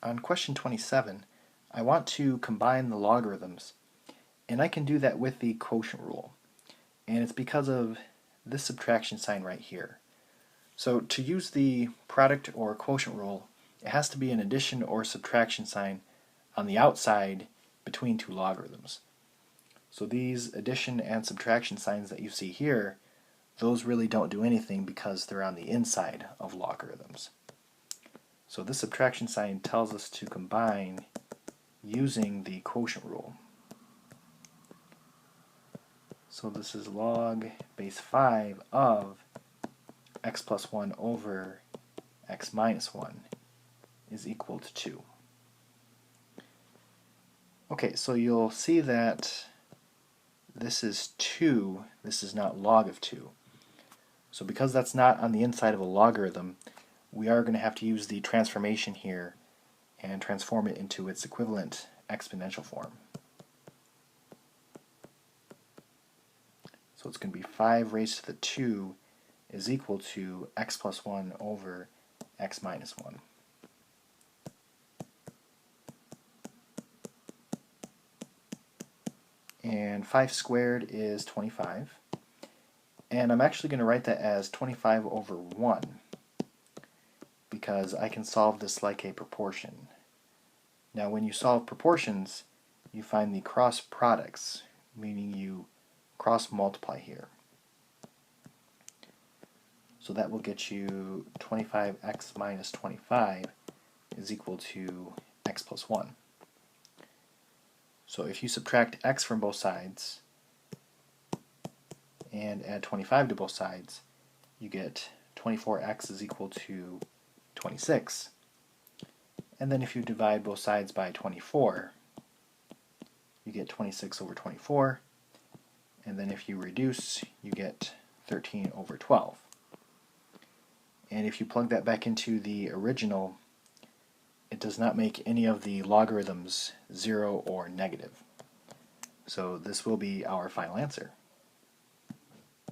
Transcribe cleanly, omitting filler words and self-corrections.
On question 27, I want to combine the logarithms, and I can do that with the quotient rule. And it's because of this subtraction sign right here. So to use the product or quotient rule, it has to be an addition or subtraction sign on the outside between two logarithms. So these addition and subtraction signs that you see here, those really don't do anything because they're on the inside of logarithms. So this subtraction sign tells us to combine using the quotient rule. So this is log base 5 of x plus 1 over x minus 1 is equal to 2. Okay, so you'll see that this is 2, this is not log of 2. So because that's not on the inside of a logarithm, we are going to have to use the transformation here and transform it into its equivalent exponential form. So it's going to be 5 raised to the 2 is equal to x plus 1 over x minus 1. And 5 squared is 25. And I'm actually going to write that as 25 over 1 because I can solve this like a proportion. Now when you solve proportions, you find the cross products, meaning you cross multiply here. So that will get you 25x minus 25 is equal to x plus 1. So if you subtract x from both sides and add 25 to both sides, you get 24x is equal to 26. And then if you divide both sides by 24, you get 26 over 24. And then if you reduce, you get 13 over 12. And if you plug that back into the original, it does not make any of the logarithms 0 or negative. So this will be our final answer.